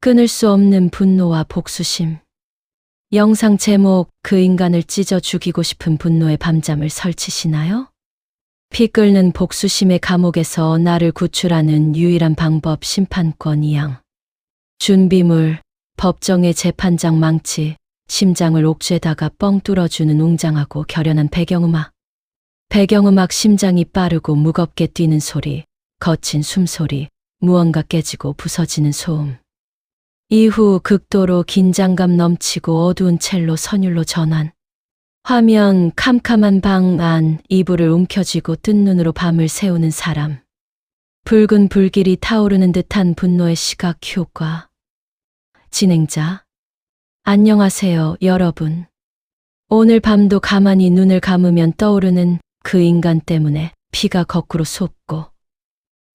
끊을 수 없는 분노와 복수심. 영상 제목, 그 인간을 찢어 죽이고 싶은 분노의 밤잠을 설치시나요? 피 끓는 복수심의 감옥에서 나를 구출하는 유일한 방법, 심판권 이양. 준비물, 법정의 재판장 망치, 심장을 옥죄다가 뻥 뚫어주는 웅장하고 결연한 배경음악. 배경음악, 심장이 빠르고 무겁게 뛰는 소리, 거친 숨소리, 무언가 깨지고 부서지는 소음. 이후 극도로 긴장감 넘치고 어두운 첼로 선율로 전환. 화면, 캄캄한 방 안, 이불을 움켜쥐고 뜬 눈으로 밤을 새우는 사람. 붉은 불길이 타오르는 듯한 분노의 시각 효과. 진행자. 안녕하세요, 여러분. 오늘 밤도 가만히 눈을 감으면 떠오르는 그 인간 때문에 피가 거꾸로 솟고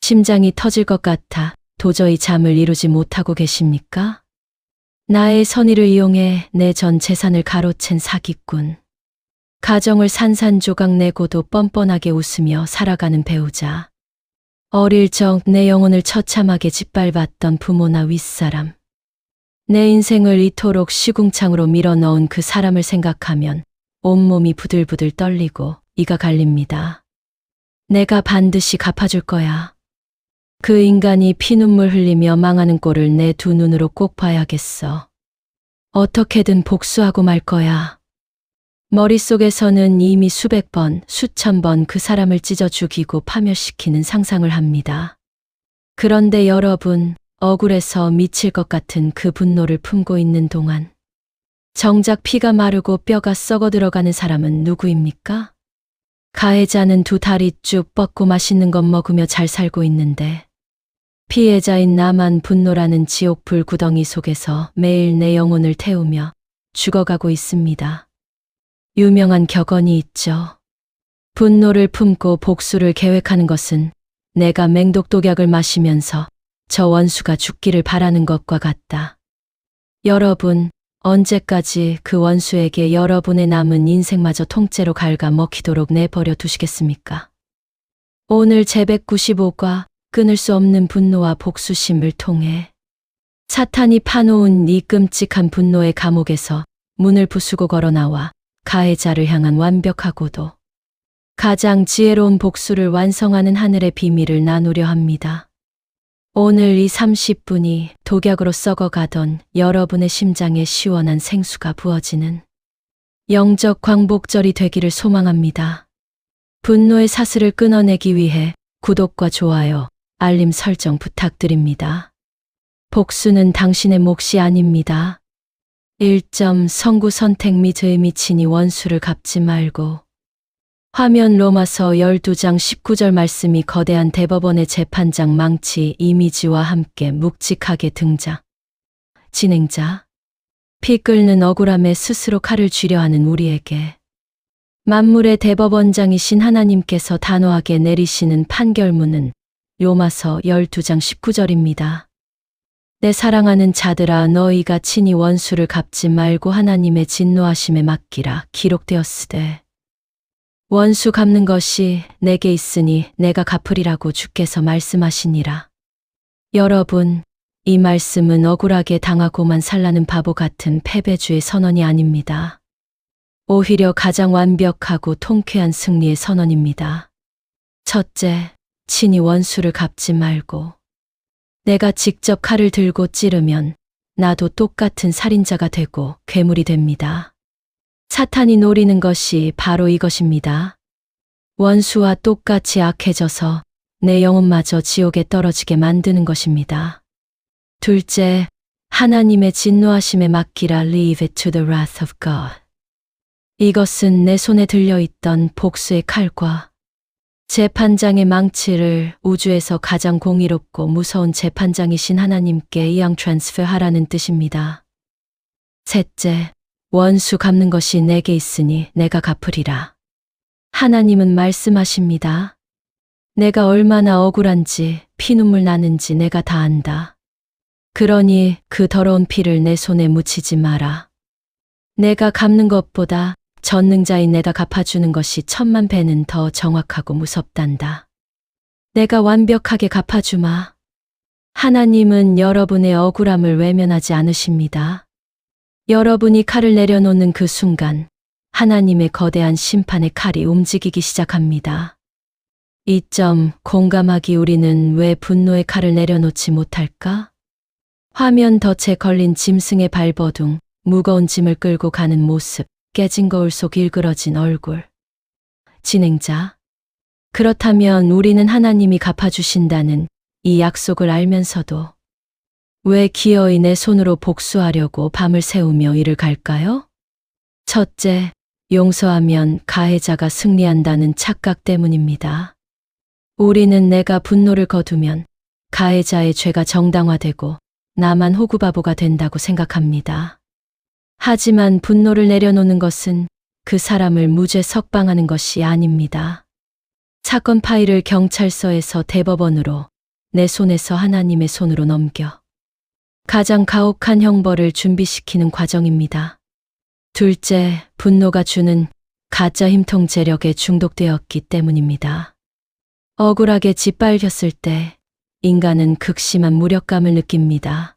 심장이 터질 것 같아 도저히 잠을 이루지 못하고 계십니까? 나의 선의를 이용해 내 전 재산을 가로챈 사기꾼. 가정을 산산조각 내고도 뻔뻔하게 웃으며 살아가는 배우자. 어릴 적 내 영혼을 처참하게 짓밟았던 부모나 윗사람. 내 인생을 이토록 시궁창으로 밀어넣은 그 사람을 생각하면 온몸이 부들부들 떨리고 이가 갈립니다. 내가 반드시 갚아줄 거야. 그 인간이 피눈물 흘리며 망하는 꼴을 내 두 눈으로 꼭 봐야겠어. 어떻게든 복수하고 말 거야. 머릿속에서는 이미 수백 번, 수천 번 그 사람을 찢어 죽이고 파멸시키는 상상을 합니다. 그런데 여러분, 억울해서 미칠 것 같은 그 분노를 품고 있는 동안 정작 피가 마르고 뼈가 썩어 들어가는 사람은 누구입니까? 가해자는 두 다리 쭉 뻗고 맛있는 것 먹으며 잘 살고 있는데 피해자인 나만 분노라는 지옥 불구덩이 속에서 매일 내 영혼을 태우며 죽어가고 있습니다. 유명한 격언이 있죠. 분노를 품고 복수를 계획하는 것은 내가 맹독독약을 마시면서 저 원수가 죽기를 바라는 것과 같다. 여러분, 언제까지 그 원수에게 여러분의 남은 인생마저 통째로 갉아 먹히도록 내버려 두시겠습니까? 오늘 제195과 끊을 수 없는 분노와 복수심을 통해 사탄이 파놓은 이 끔찍한 분노의 감옥에서 문을 부수고 걸어나와 가해자를 향한 완벽하고도 가장 지혜로운 복수를 완성하는 하늘의 비밀을 나누려 합니다. 오늘 이 30분이 독약으로 썩어가던 여러분의 심장에 시원한 생수가 부어지는 영적 광복절이 되기를 소망합니다. 분노의 사슬을 끊어내기 위해 구독과 좋아요, 알림 설정 부탁드립니다. 복수는 당신의 몫이 아닙니다. 1점 선구 선택 및 미치니 원수를 갚지 말고. 화면 로마서 12장 19절 말씀이 거대한 대법원의 재판장 망치 이미지와 함께 묵직하게 등장. 진행자. 피 끓는 억울함에 스스로 칼을 쥐려 하는 우리에게 만물의 대법원장이신 하나님께서 단호하게 내리시는 판결문은 로마서 12장 19절입니다. 내 사랑하는 자들아, 너희가 친히 원수를 갚지 말고 하나님의 진노하심에 맡기라 기록되었으되 원수 갚는 것이 내게 있으니 내가 갚으리라고 주께서 말씀하시니라. 여러분, 이 말씀은 억울하게 당하고만 살라는 바보 같은 패배주의 선언이 아닙니다. 오히려 가장 완벽하고 통쾌한 승리의 선언입니다. 첫째, 친히 원수를 갚지 말고. 내가 직접 칼을 들고 찌르면 나도 똑같은 살인자가 되고 괴물이 됩니다. 사탄이 노리는 것이 바로 이것입니다. 원수와 똑같이 악해져서 내 영혼마저 지옥에 떨어지게 만드는 것입니다. 둘째, 하나님의 진노하심에 맡기라 leave it to the wrath of God. 이것은 내 손에 들려있던 복수의 칼과 재판장의 망치를 우주에서 가장 공의롭고 무서운 재판장이신 하나님께 이양 트랜스퍼하라는 뜻입니다. 셋째, 원수 갚는 것이 내게 있으니 내가 갚으리라. 하나님은 말씀하십니다. 내가 얼마나 억울한지 피눈물 나는지 내가 다 안다. 그러니 그 더러운 피를 내 손에 묻히지 마라. 내가 갚는 것보다 전능자인 내가 갚아주는 것이 1000만 배는 더 정확하고 무섭단다. 내가 완벽하게 갚아주마. 하나님은 여러분의 억울함을 외면하지 않으십니다. 여러분이 칼을 내려놓는 그 순간 하나님의 거대한 심판의 칼이 움직이기 시작합니다. 이 점 공감하기. 우리는 왜 분노의 칼을 내려놓지 못할까? 화면 덫에 걸린 짐승의 발버둥, 무거운 짐을 끌고 가는 모습, 깨진 거울 속 일그러진 얼굴. 진행자. 그렇다면 우리는 하나님이 갚아주신다는 이 약속을 알면서도 왜 기어이 내 손으로 복수하려고 밤을 새우며 일을 갈까요? 첫째, 용서하면 가해자가 승리한다는 착각 때문입니다. 우리는 내가 분노를 거두면 가해자의 죄가 정당화되고 나만 호구바보가 된다고 생각합니다. 하지만 분노를 내려놓는 것은 그 사람을 무죄 석방하는 것이 아닙니다. 사건 파일을 경찰서에서 대법원으로, 내 손에서 하나님의 손으로 넘겨 가장 가혹한 형벌을 준비시키는 과정입니다. 둘째, 분노가 주는 가짜 힘통 재력에 중독되었기 때문입니다. 억울하게 짓밟혔을 때 인간은 극심한 무력감을 느낍니다.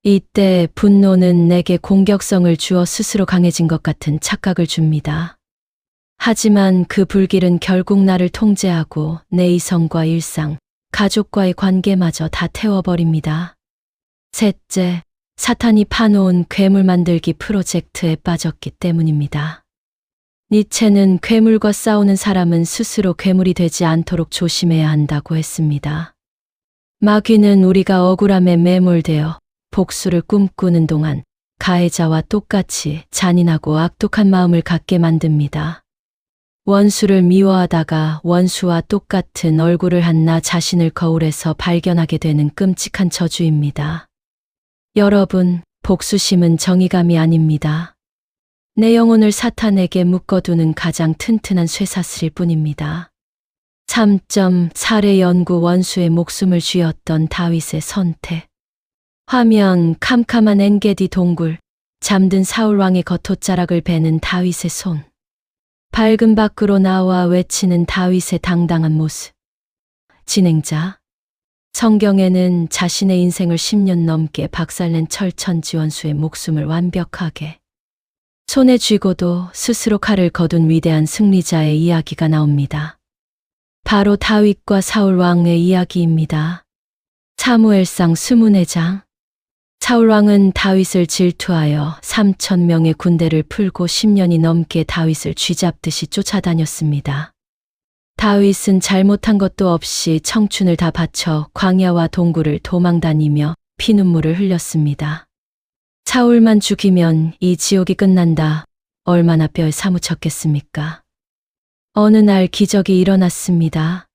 이때 분노는 내게 공격성을 주어 스스로 강해진 것 같은 착각을 줍니다. 하지만 그 불길은 결국 나를 통제하고 내 이성과 일상, 가족과의 관계마저 다 태워버립니다. 셋째, 사탄이 파놓은 괴물 만들기 프로젝트에 빠졌기 때문입니다. 니체는 괴물과 싸우는 사람은 스스로 괴물이 되지 않도록 조심해야 한다고 했습니다. 마귀는 우리가 억울함에 매몰되어 복수를 꿈꾸는 동안 가해자와 똑같이 잔인하고 악독한 마음을 갖게 만듭니다. 원수를 미워하다가 원수와 똑같은 얼굴을 한 나 자신을 거울에서 발견하게 되는 끔찍한 저주입니다. 여러분, 복수심은 정의감이 아닙니다. 내 영혼을 사탄에게 묶어두는 가장 튼튼한 쇠사슬일 뿐입니다. 3점 살해 연구. 원수의 목숨을 쥐었던 다윗의 선택. 화면 캄캄한 엔게디 동굴, 잠든 사울왕의 겉옷자락을 베는 다윗의 손. 밝은 밖으로 나와 외치는 다윗의 당당한 모습. 진행자. 성경에는 자신의 인생을 10년 넘게 박살낸 철천지 원수의 목숨을 완벽하게 손에 쥐고도 스스로 칼을 거둔 위대한 승리자의 이야기가 나옵니다. 바로 다윗과 사울 왕의 이야기입니다. 사무엘상 20장. 사울 왕은 다윗을 질투하여 3,000명의 군대를 풀고 10년이 넘게 다윗을 쥐잡듯이 쫓아다녔습니다. 다윗은 잘못한 것도 없이 청춘을 다 바쳐 광야와 동굴을 도망다니며 피눈물을 흘렸습니다. 사울만 죽이면 이 지옥이 끝난다. 얼마나 뼈에 사무쳤겠습니까? 어느 날 기적이 일어났습니다.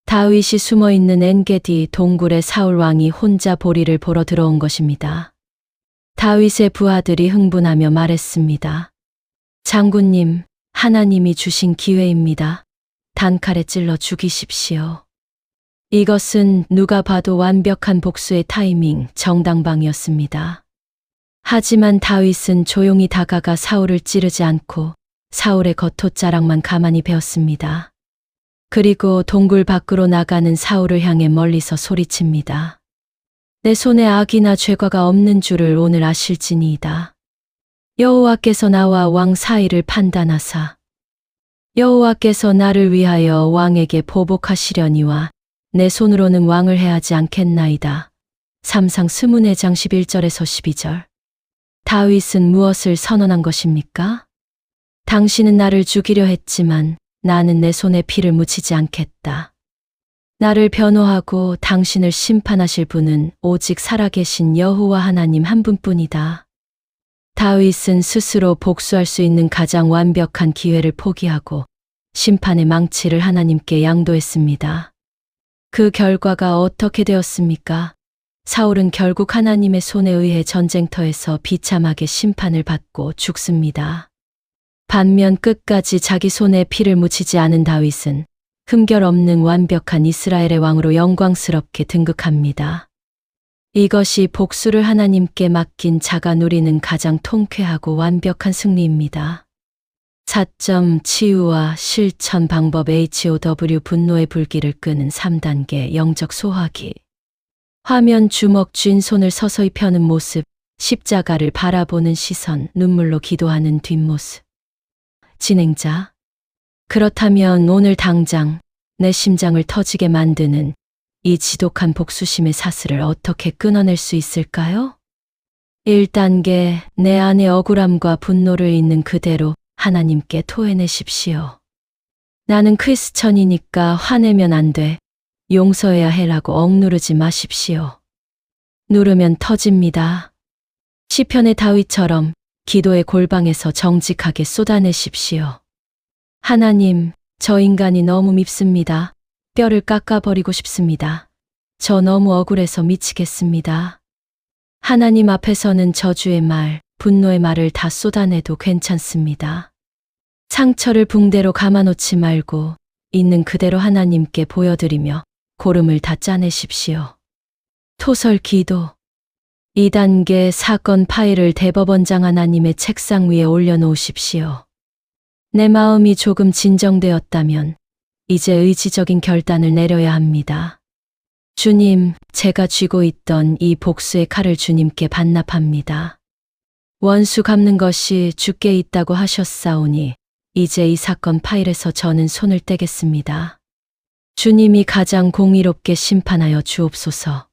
다윗이 숨어있는 엔게디 동굴에 사울 왕이 혼자 보리를 보러 들어온 것입니다. 다윗의 부하들이 흥분하며 말했습니다. 장군님, 하나님이 주신 기회입니다. 단칼에 찔러 죽이십시오. 이것은 누가 봐도 완벽한 복수의 타이밍, 정당방위였습니다. 하지만 다윗은 조용히 다가가 사울을 찌르지 않고 사울의 겉옷자락만 가만히 베었습니다. 그리고 동굴 밖으로 나가는 사울을 향해 멀리서 소리칩니다. 내 손에 악이나 죄과가 없는 줄을 오늘 아실지니이다. 여호와께서 나와 왕 사이를 판단하사 여호와께서 나를 위하여 왕에게 보복하시려니와 내 손으로는 왕을 해하지 않겠나이다. 삼상 24장 11절에서 12절. 다윗은 무엇을 선언한 것입니까? 당신은 나를 죽이려 했지만 나는 내 손에 피를 묻히지 않겠다. 나를 변호하고 당신을 심판하실 분은 오직 살아계신 여호와 하나님 한 분뿐이다. 다윗은 스스로 복수할 수 있는 가장 완벽한 기회를 포기하고 심판의 망치를 하나님께 양도했습니다. 그 결과가 어떻게 되었습니까? 사울은 결국 하나님의 손에 의해 전쟁터에서 비참하게 심판을 받고 죽습니다. 반면 끝까지 자기 손에 피를 묻히지 않은 다윗은 흠결 없는 완벽한 이스라엘의 왕으로 영광스럽게 등극합니다. 이것이 복수를 하나님께 맡긴 자가 누리는 가장 통쾌하고 완벽한 승리입니다. 4점 치유와 실천 방법. HOW 분노의 불길을 끄는 3단계 영적 소화기. 화면 주먹 쥔 손을 서서히 펴는 모습, 십자가를 바라보는 시선, 눈물로 기도하는 뒷모습. 진행자. 그렇다면 오늘 당장 내 심장을 터지게 만드는 이 지독한 복수심의 사슬을 어떻게 끊어낼 수 있을까요? 1단계, 내 안의 억울함과 분노를 있는 그대로 하나님께 토해내십시오. 나는 크리스천이니까 화내면 안 돼. 용서해야 해라고 억누르지 마십시오. 누르면 터집니다. 시편의 다윗처럼 기도의 골방에서 정직하게 쏟아내십시오. 하나님, 저 인간이 너무 밉습니다. 뼈를 깎아버리고 싶습니다. 저 너무 억울해서 미치겠습니다. 하나님 앞에서는 저주의 말, 분노의 말을 다 쏟아내도 괜찮습니다. 상처를 붕대로 감아놓지 말고 있는 그대로 하나님께 보여드리며 고름을 다 짜내십시오. 토설 기도. 2단계, 사건 파일을 대법원장 하나님의 책상 위에 올려놓으십시오. 내 마음이 조금 진정되었다면 이제 의지적인 결단을 내려야 합니다. 주님, 제가 쥐고 있던 이 복수의 칼을 주님께 반납합니다. 원수 갚는 것이 주께 있다고 하셨사오니 이제 이 사건 파일에서 저는 손을 떼겠습니다. 주님이 가장 공의롭게 심판하여 주옵소서.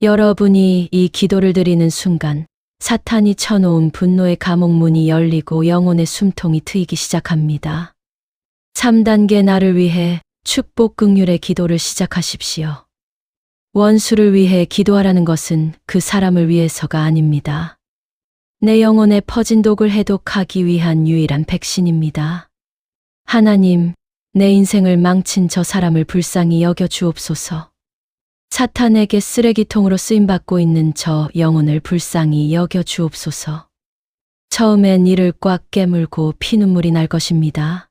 여러분이 이 기도를 드리는 순간 사탄이 쳐놓은 분노의 감옥문이 열리고 영혼의 숨통이 트이기 시작합니다. 3단계, 나를 위해 축복 긍휼의 기도를 시작하십시오. 원수를 위해 기도하라는 것은 그 사람을 위해서가 아닙니다. 내 영혼에 퍼진 독을 해독하기 위한 유일한 백신입니다. 하나님, 내 인생을 망친 저 사람을 불쌍히 여겨 주옵소서. 사탄에게 쓰레기통으로 쓰임받고 있는 저 영혼을 불쌍히 여겨 주옵소서. 처음엔 이를 꽉 깨물고 피눈물이 날 것입니다.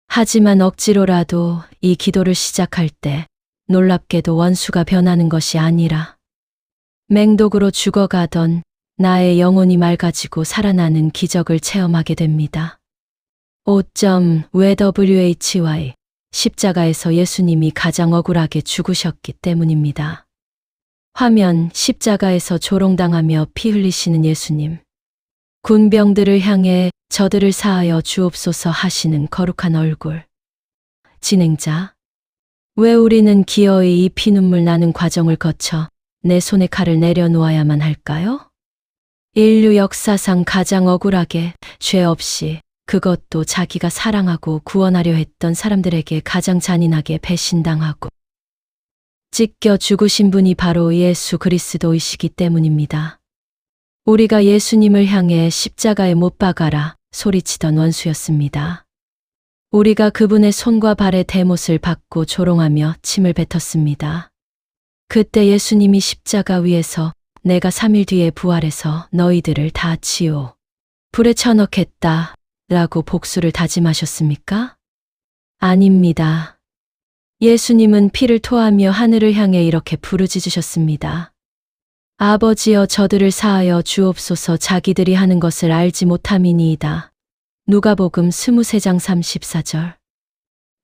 하지만 억지로라도 이 기도를 시작할 때 놀랍게도 원수가 변하는 것이 아니라 맹독으로 죽어가던 나의 영혼이 맑아지고 살아나는 기적을 체험하게 됩니다. 5.WHY 십자가에서 예수님이 가장 억울하게 죽으셨기 때문입니다. 화면, 십자가에서 조롱당하며 피 흘리시는 예수님. 군병들을 향해 저들을 사하여 주옵소서 하시는 거룩한 얼굴. 진행자. 왜 우리는 기어이 이 피눈물 나는 과정을 거쳐 내 손에 칼을 내려놓아야만 할까요? 인류 역사상 가장 억울하게, 죄 없이, 그것도 자기가 사랑하고 구원하려 했던 사람들에게 가장 잔인하게 배신당하고 찢겨 죽으신 분이 바로 예수 그리스도이시기 때문입니다. 우리가 예수님을 향해 십자가에 못 박아라 소리치던 원수였습니다. 우리가 그분의 손과 발에 대못을 받고 조롱하며 침을 뱉었습니다. 그때 예수님이 십자가 위에서 내가 3일 뒤에 부활해서 너희들을 다 치워 불에 쳐넣겠다 라고 복수를 다짐하셨습니까? 아닙니다. 예수님은 피를 토하며 하늘을 향해 이렇게 부르짖으셨습니다. 아버지여, 저들을 사하여 주옵소서. 자기들이 하는 것을 알지 못함이니이다. 누가복음 23장 34절.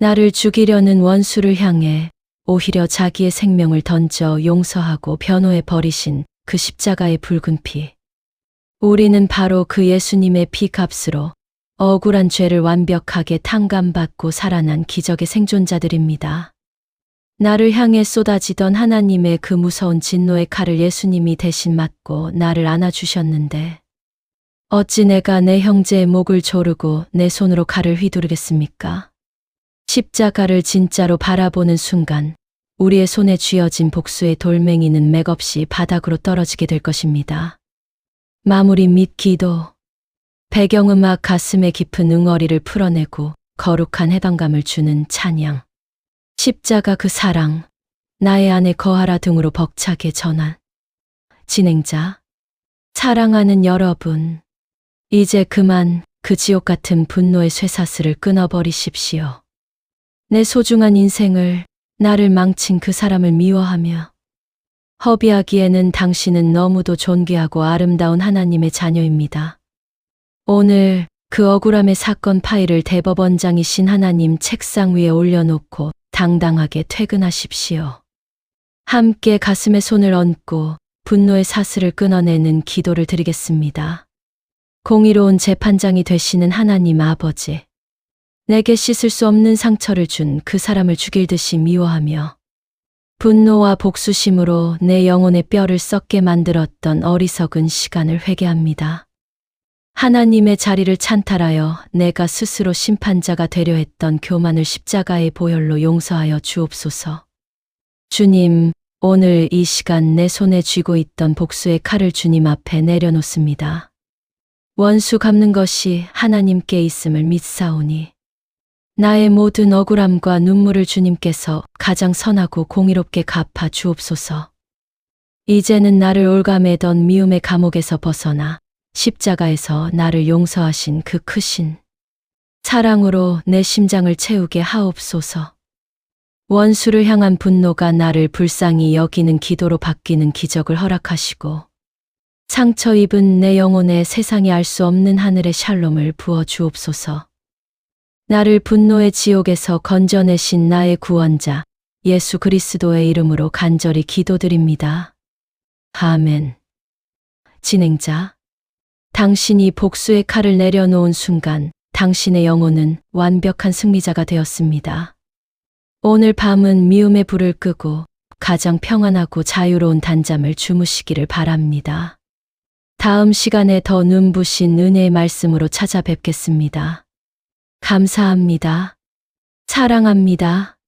나를 죽이려는 원수를 향해 오히려 자기의 생명을 던져 용서하고 변호해 버리신 그 십자가의 붉은 피. 우리는 바로 그 예수님의 피값으로 억울한 죄를 완벽하게 탕감받고 살아난 기적의 생존자들입니다. 나를 향해 쏟아지던 하나님의 그 무서운 진노의 칼을 예수님이 대신 맞고 나를 안아주셨는데 어찌 내가 내 형제의 목을 조르고 내 손으로 칼을 휘두르겠습니까? 십자가를 진짜로 바라보는 순간 우리의 손에 쥐어진 복수의 돌멩이는 맥없이 바닥으로 떨어지게 될 것입니다. 마무리 및 기도. 배경음악, 가슴의 깊은 응어리를 풀어내고 거룩한 해방감을 주는 찬양. 십자가 그 사랑, 나의 안에 거하라 등으로 벅차게 전한. 진행자. 사랑하는 여러분, 이제 그만 그 지옥 같은 분노의 쇠사슬을 끊어버리십시오. 내 소중한 인생을, 나를 망친 그 사람을 미워하며 허비하기에는 당신은 너무도 존귀하고 아름다운 하나님의 자녀입니다. 오늘 그 억울함의 사건 파일을 대법원장이신 하나님 책상 위에 올려놓고 당당하게 퇴근하십시오. 함께 가슴에 손을 얹고 분노의 사슬을 끊어내는 기도를 드리겠습니다. 공의로운 재판장이 되시는 하나님 아버지, 내게 씻을 수 없는 상처를 준 그 사람을 죽일 듯이 미워하며 분노와 복수심으로 내 영혼의 뼈를 썩게 만들었던 어리석은 시간을 회개합니다. 하나님의 자리를 찬탈하여 내가 스스로 심판자가 되려 했던 교만을 십자가의 보혈로 용서하여 주옵소서. 주님, 오늘 이 시간 내 손에 쥐고 있던 복수의 칼을 주님 앞에 내려놓습니다. 원수 갚는 것이 하나님께 있음을 믿사오니 나의 모든 억울함과 눈물을 주님께서 가장 선하고 공의롭게 갚아 주옵소서. 이제는 나를 올가매던 미움의 감옥에서 벗어나 십자가에서 나를 용서하신 그 크신 사랑으로 내 심장을 채우게 하옵소서. 원수를 향한 분노가 나를 불쌍히 여기는 기도로 바뀌는 기적을 허락하시고 상처 입은 내 영혼에 세상이 알 수 없는 하늘의 샬롬을 부어 주옵소서. 나를 분노의 지옥에서 건져내신 나의 구원자 예수 그리스도의 이름으로 간절히 기도드립니다. 아멘. 진행자, 당신이 복수의 칼을 내려놓은 순간 당신의 영혼은 완벽한 승리자가 되었습니다. 오늘 밤은 미움의 불을 끄고 가장 평안하고 자유로운 단잠을 주무시기를 바랍니다. 다음 시간에 더 눈부신 은혜의 말씀으로 찾아뵙겠습니다. 감사합니다. 사랑합니다.